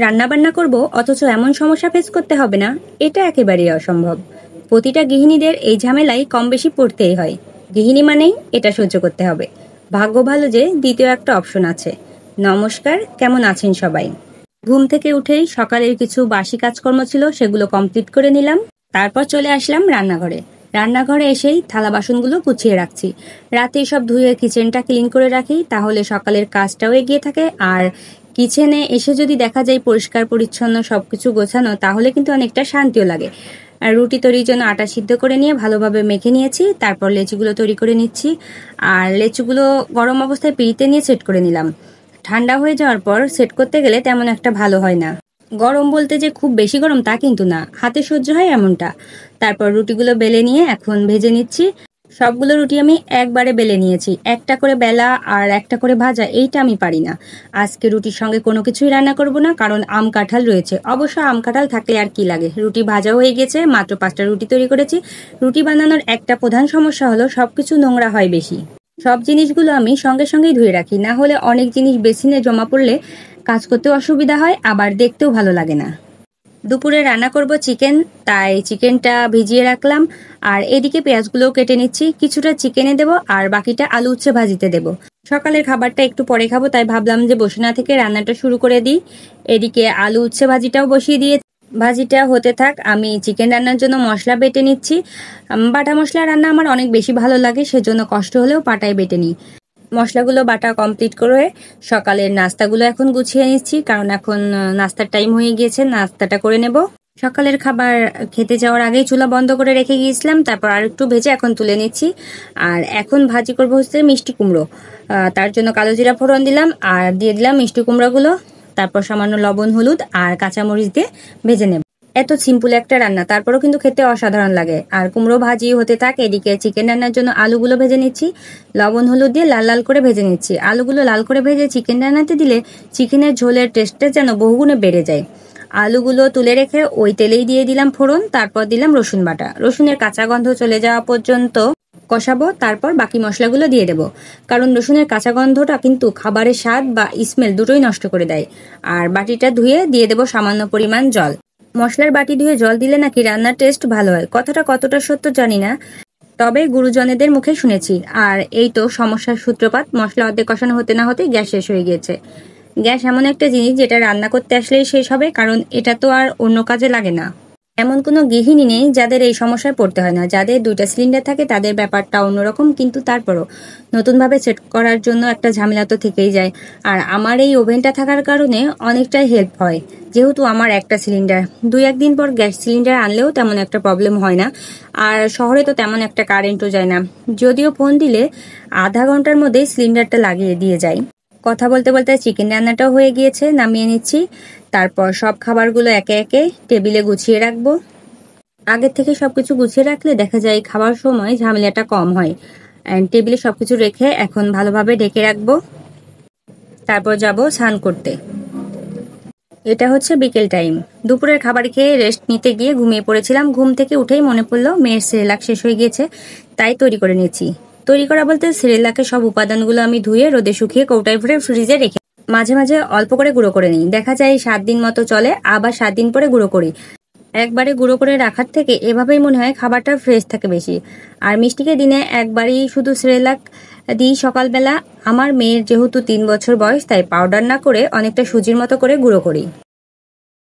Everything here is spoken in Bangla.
রান্না বান্না করব অথচ এমন সমস্যা ফেস করতে হবে না, এটা একেবারেই অসম্ভব। প্রতিটা গৃহিণীদের এই ঝামেলাই কম বেশি পড়তেই হয়। গৃহিণী মানেই এটা সহ্য করতে হবে। ভাগ্য ভালো যে দ্বিতীয় একটা অপশন আছে। নমস্কার, কেমন আছেন সবাই? ঘুম থেকে উঠেই সকালের কিছু বাসি কাজকর্ম ছিল, সেগুলো কমপ্লিট করে নিলাম। তারপর চলে আসলাম রান্নাঘরে। রান্নাঘরে এসেই থালা বাসনগুলো গুছিয়ে রাখছি। রাতে সব ধুয়ে কিচেনটা ক্লিন করে রাখি, তাহলে সকালের কাজটাও এগিয়ে থাকে। আর কিচেনে এসে যদি দেখা যায় পরিষ্কার পরিচ্ছন্ন সবকিছু গোছানো, তাহলে কিন্তু অনেকটা শান্তিও লাগে। আর রুটি তৈরির জন্য আটা সিদ্ধ করে নিয়ে ভালোভাবে মেখে নিয়েছি। তারপর লেচিগুলো তৈরি করে নিচ্ছি। আর লেচুগুলো গরম অবস্থায় পিড়িতে নিয়ে সেট করে নিলাম। ঠান্ডা হয়ে যাওয়ার পর সেট করতে গেলে তেমন একটা ভালো হয় না। গরম বলতে যে খুব বেশি গরম তা কিন্তু না, হাতে সহ্য হয় এমনটা। তারপর রুটিগুলো বেলে নিয়ে এখন ভেজে নিচ্ছি। সবগুলো রুটি আমি একবারে বেলে নিয়েছি। একটা করে বেলা আর একটা করে ভাজা, এইটা আমি পারি না। আজকে রুটির সঙ্গে কোনো কিছুই রান্না করব না, কারণ আম কাঁঠাল রয়েছে। অবশ্য আম কাঁঠাল থাকলে আর কি লাগে। রুটি ভাজা হয়ে গেছে, মাত্র 5টা রুটি তৈরি করেছি। রুটি বানানোর একটা প্রধান সমস্যা হলো সবকিছু নোংরা হয় বেশি। সব জিনিসগুলো আমি সঙ্গে সঙ্গেই ধুয়ে রাখি, না হলে অনেক জিনিস বেসিনে জমা পড়লে কাজ করতেও অসুবিধা হয়, আবার দেখতেও ভালো লাগে না। দুপুরে রান্না করব চিকেন, তাই চিকেনটা ভিজিয়ে রাখলাম। আর এদিকে পেঁয়াজগুলোও কেটে নিচ্ছি। কিছুটা চিকেনে দেব আর বাকিটা আলু উচ্ছে ভাজিতে দেব। সকালের খাবারটা একটু পরে খাবো, তাই ভাবলাম যে বসে না থেকে রান্নাটা শুরু করে দিই। এদিকে আলু উচ্ছে ভাজিটাও বসিয়ে দিয়ে ভাজিটা হতে থাক, আমি চিকেন রান্নার জন্য মশলা বেটে নিচ্ছি। বাটা মশলা রান্না আমার অনেক বেশি ভালো লাগে, সেজন্য কষ্ট হলেও পাটায় বেটে নিই। মশলাগুলো বাটা কমপ্লিট করে সকালের নাস্তাগুলো এখন গুছিয়ে নিচ্ছি, কারণ এখন নাস্তার টাইম হয়ে গিয়েছে, নাস্তাটা করে নেব। সকালের খাবার খেতে যাওয়ার আগেই চুলা বন্ধ করে রেখে গিয়েছিলাম, তারপর আর একটু ভেজে এখন তুলে নিচ্ছি। আর এখন ভাজি করবো হচ্ছে মিষ্টি কুমড়ো। তার জন্য কালো জিরা ফোড়ন দিলাম আর দিয়ে দিলাম মিষ্টি কুমড়োগুলো। তারপর সামান্য লবণ হলুদ আর কাঁচামরিচ দিয়ে ভেজে নেব। এত সিম্পল একটা রান্না, তারপরও কিন্তু খেতে অসাধারণ লাগে। আর কুমড়ো ভাজি হতে থাকে, এদিকে চিকেন রান্নার জন্য আলুগুলো ভেজে নিচ্ছি। লবণ হলুদ দিয়ে লাল লাল করে ভেজে নিচ্ছি। আলুগুলো লাল করে ভেজে চিকেন রান্নাতে দিলে চিকেনের ঝোলের টেস্টটা যেন বহুগুণে বেড়ে যায়। আলুগুলো তুলে রেখে ওই তেলেই দিয়ে দিলাম ফোড়ন, তারপর দিলাম রসুন বাটা। রসুনের কাঁচা গন্ধ চলে যাওয়া পর্যন্ত কষাবো, তারপর বাকি মশলাগুলো দিয়ে দেবো। কারণ রসুনের কাঁচা গন্ধটা কিন্তু খাবারের স্বাদ বা স্মেল দুটোই নষ্ট করে দেয়। আর বাটিটা ধুয়ে দিয়ে দেবো সামান্য পরিমাণ জল। মশলার বাটি ধুয়ে জল দিলে নাকি রান্নার টেস্ট ভালো হয়, কথাটা কতটা সত্য জানি না, তবে গুরুজনেদের মুখে শুনেছি। আর এই তো সমস্যার সূত্রপাত, মশলা অর্ধেক কষানো হতে না হতে গ্যাস শেষ হয়ে গিয়েছে। গ্যাস এমন একটা জিনিস যেটা রান্না করতে আসলেই শেষ হবে, কারণ এটা তো আর অন্য কাজে লাগে না। এমন কোনো গৃহিণী নেই যাদের এই সমস্যায় পড়তে হয় না। যাদের 2টা সিলিন্ডার থাকে তাদের ব্যাপারটা অন্যরকম, কিন্তু তারপরও নতুনভাবে সেট করার জন্য একটা ঝামেলা তো থেকেই যায়। আর আমার এই ওভেনটা থাকার কারণে অনেকটাই হেল্প হয়, যেহেতু আমার একটা সিলিন্ডার। 2-1 দিন পর গ্যাস সিলিন্ডার আনলেও তেমন একটা প্রবলেম হয় না। আর শহরে তো তেমন একটা কারেন্টও যায় না, যদিও ফোন দিলে আধা ঘন্টার মধ্যেই সিলিন্ডারটা লাগিয়ে দিয়ে যায়। কথা বলতে বলতে চিকেন রান্নাটাও হয়ে গিয়েছে, নামিয়ে নিচ্ছি। তারপর সব খাবারগুলো একে একে টেবিলে গুছিয়ে রাখবো। আগের থেকে সবকিছু গুছিয়ে রাখলে দেখা যায় খাওয়ার সময় ঝামেলাটা কম হয়। টেবিলে সবকিছু রেখে এখন ভালোভাবে ঢেকে রাখবো। তারপর যাব স্নান করতে। এটা হচ্ছে বিকেল টাইম। দুপুরের খাবার খেয়ে রেস্ট নিতে গিয়ে ঘুমিয়ে পড়েছিলাম। ঘুম থেকে উঠেই মনে পড়লো মেয়ের সেরেলাক শেষ হয়ে গিয়েছে, তাই তৈরি করে নিয়েছি। তৈরি করা বলতে সেরেলাকের সব উপাদানগুলো আমি ধুয়ে রোদে শুকিয়ে কৌটায় ভরে ফ্রিজে রেখে মাঝে মাঝে অল্প করে গুঁড়ো করে নিই। দেখা যায় 7 দিন মতো চলে, আবার 7 দিন পরে গুঁড়ো করি। একবারে গুঁড়ো করে রাখার থেকে এভাবেই মনে হয় খাবারটা ফ্রেশ থাকে বেশি। আর মিষ্টিকে দিনে একবারই শুধু সেরেলাক দিই সকালবেলা। আমার মেয়ের যেহেতু 3 বছর বয়স, তাই পাউডার না করে অনেকটা সুজির মতো করে গুঁড়ো করি।